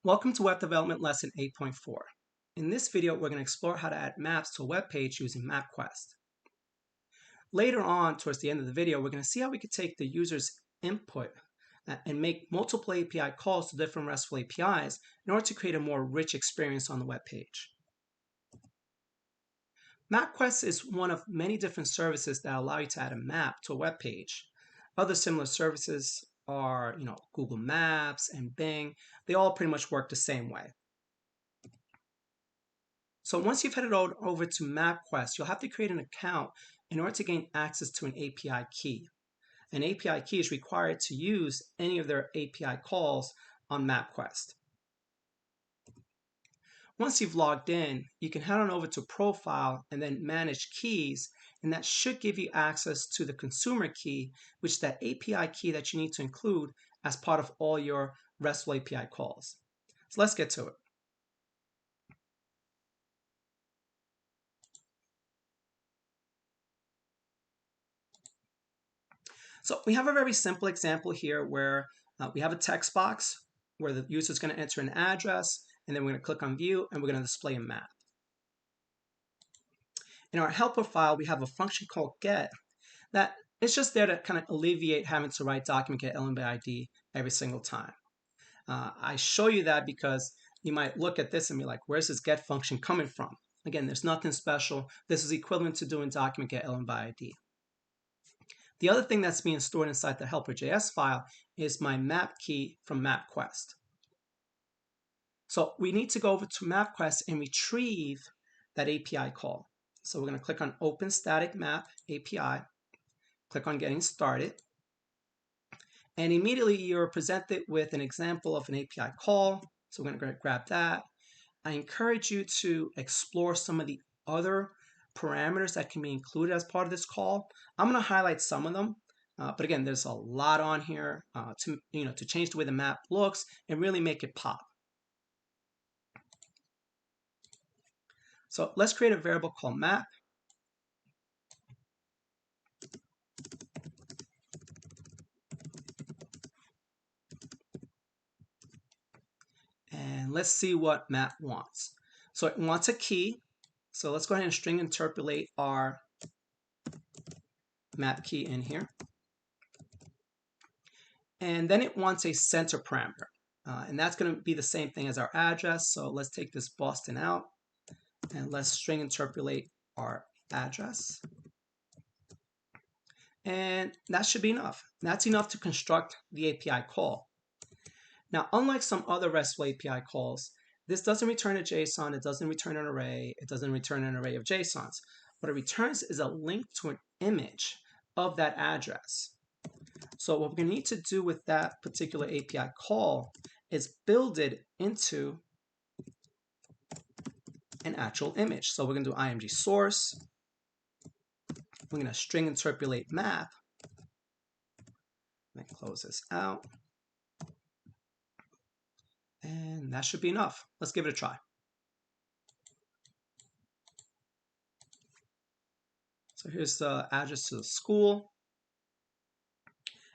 Welcome to Web Development Lesson 8.4. In this video, we're going to explore how to add maps to a web page using MapQuest. Later on, towards the end of the video, we're going to see how we could take the user's input and make multiple API calls to different RESTful APIs in order to create a more rich experience on the web page. MapQuest is one of many different services that allow you to add a map to a web page. Other similar services are, Google Maps and Bing. They all pretty much work the same way. So once you've headed over to MapQuest, you'll have to create an account in order to gain access to an API key. An API key is required to use any of their API calls on MapQuest. Once you've logged in, you can head on over to Profile and then Manage Keys, and that should give you access to the consumer key, which is that API key that you need to include as part of all your RESTful API calls. So let's get to it. So we have a very simple example here where we have a text box where the user is going to enter an address, and then we're going to click on View, and we're going to display a map. In our helper file, we have a function called get that it's just there to kind of alleviate having to write document get element by ID every single time. I show you that because you might look at this and be like, where's this get function coming from? Again, there's nothing special. This is equivalent to doing document get element by ID. The other thing that's being stored inside the helper.js file is my map key from MapQuest. So we need to go over to MapQuest and retrieve that API call. So we're going to click on Open Static Map API, click on Getting Started, and immediately you're presented with an example of an API call. So we're going to grab that. I encourage you to explore some of the other parameters that can be included as part of this call. I'm going to highlight some of them, but again, there's a lot on here to change the way the map looks and really make it pop. So let's create a variable called map. And let's see what map wants. So it wants a key. So let's go ahead and string interpolate our map key in here. And then it wants a center parameter. And that's going to be the same thing as our address. So let's take this Boston out and let's string interpolate our address. And that should be enough. That's enough to construct the API call. Now, unlike some other RESTful API calls, this doesn't return a JSON, it doesn't return an array, it doesn't return an array of JSONs. What it returns is a link to an image of that address. So what we're going to need to do with that particular API call is build it into an actual image. So we're going to do img source. We're going to string interpolate map. Then close this out. And that should be enough. Let's give it a try. So here's the address to the school.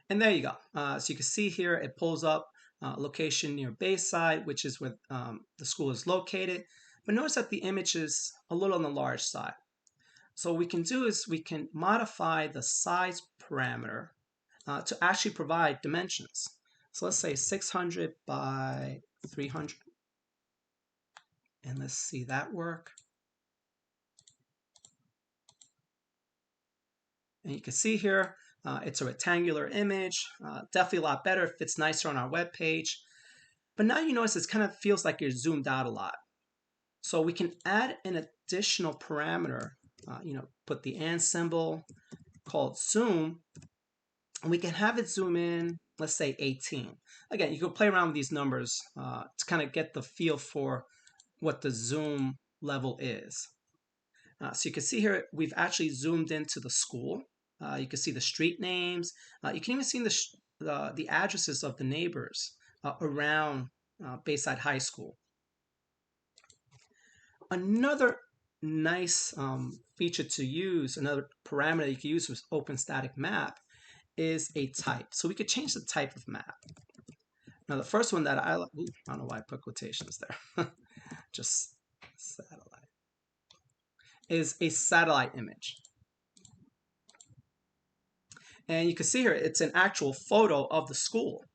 And there you go. So you can see here it pulls up location near Bayside, which is where the school is located. But notice that the image is a little on the large side. So what we can do is we can modify the size parameter to actually provide dimensions. So let's say 600 by 300. And let's see that work. And you can see here, it's a rectangular image, definitely a lot better, fits nicer on our web page. But now you notice it kind of feels like you're zoomed out a lot. So we can add an additional parameter, put the and symbol called zoom, and we can have it zoom in, let's say 18. Again, you can play around with these numbers to kind of get the feel for what the zoom level is. So you can see here, we've actually zoomed into the school. You can see the street names. You can even see the addresses of the neighbors around Bayside High School. Another nice feature to use, another parameter you can use with Open Static Map is a type. So we could change the type of map. Now the first one that I don't know why I put quotations there. Just satellite is a satellite image. And you can see here, it's an actual photo of the school.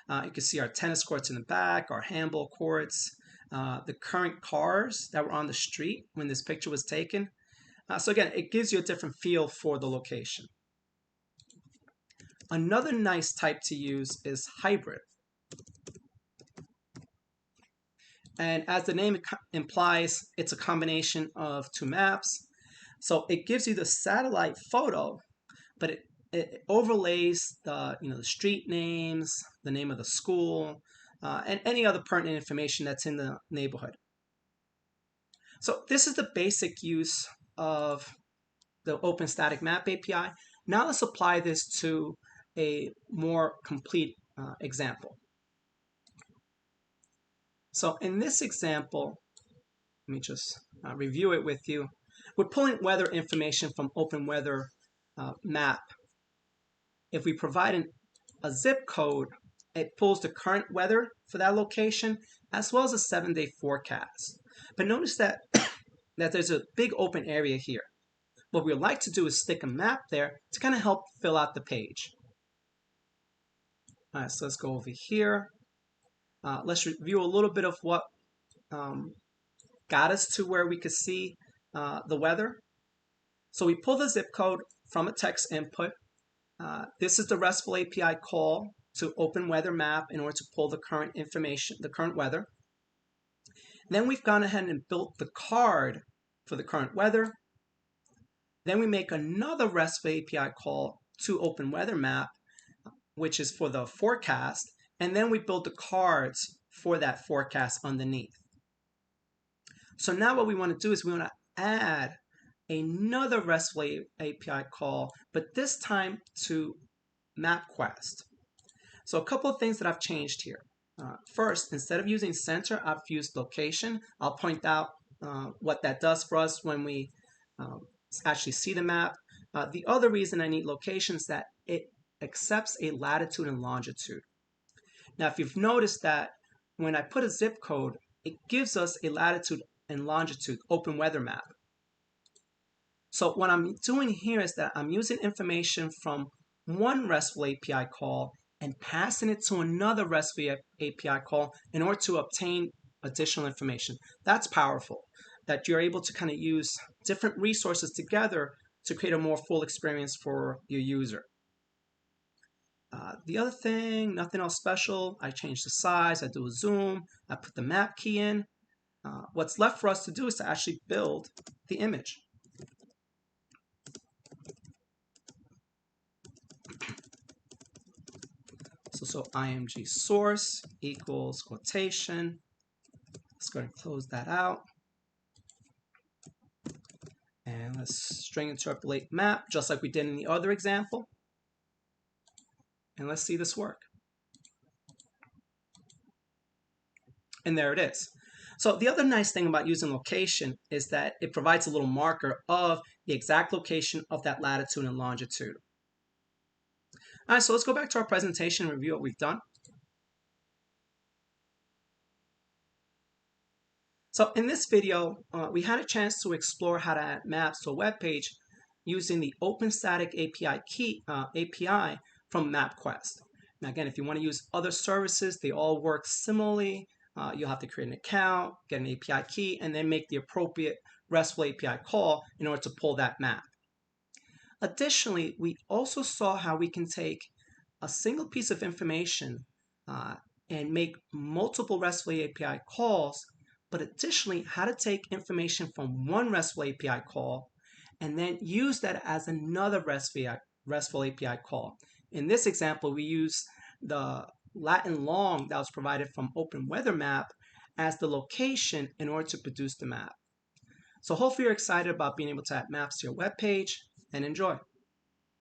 You can see our tennis courts in the back, our handball courts, the current cars that were on the street when this picture was taken. So again, it gives you a different feel for the location. Another nice type to use is hybrid. And as the name implies, it's a combination of two maps. So it gives you the satellite photo, but it overlays the street names, the name of the school, and any other pertinent information that's in the neighborhood. So this is the basic use of the Open Static Map API. Now let's apply this to a more complete example. So in this example, let me just review it with you. We're pulling weather information from Open Weather Map. If we provide a zip code, it pulls the current weather for that location as well as a 7-day forecast. But notice that, that there's a big open area here. What we'd like to do is stick a map there to kind of help fill out the page. All right, so let's go over here. Let's review a little bit of what got us to where we could see the weather. So we pull the zip code from a text input. This is the RESTful API call to Open Weather Map in order to pull the current information, the current weather. Then we've gone ahead and built the card for the current weather. Then we make another RESTful API call to Open Weather Map, which is for the forecast. And then we build the cards for that forecast underneath. So now what we want to do is we want to add another RESTful API call, but this time to MapQuest. So a couple of things that I've changed here. First, instead of using center, I've used location. I'll point out what that does for us when we actually see the map. The other reason I need location is that it accepts a latitude and longitude. Now, if you've noticed that when I put a zip code, it gives us a latitude and longitude Open Weather Map. So what I'm doing here is that I'm using information from one RESTful API call and passing it to another RESTful API call in order to obtain additional information. That's powerful, that you're able to kind of use different resources together to create a more full experience for your user. The other thing, nothing else special. I change the size, I do a zoom, I put the map key in. What's left for us to do is to actually build the image. So img source equals quotation. Let's go ahead and close that out. And let's string interpolate map, just like we did in the other example. And let's see this work. And there it is. So the other nice thing about using location is that it provides a little marker of the exact location of that latitude and longitude. All right, so let's go back to our presentation and review what we've done. So in this video, we had a chance to explore how to add maps to a web page using the Open Static API from MapQuest. Now again, if you want to use other services, they all work similarly. You'll have to create an account, get an API key, and then make the appropriate RESTful API call in order to pull that map. Additionally, we also saw how we can take a single piece of information and make multiple RESTful API calls, but additionally how to take information from one RESTful API call and then use that as another RESTful API call. In this example, we use the Latin long that was provided from Open Weather Map as the location in order to produce the map. So hopefully you're excited about being able to add maps to your web page, and enjoy.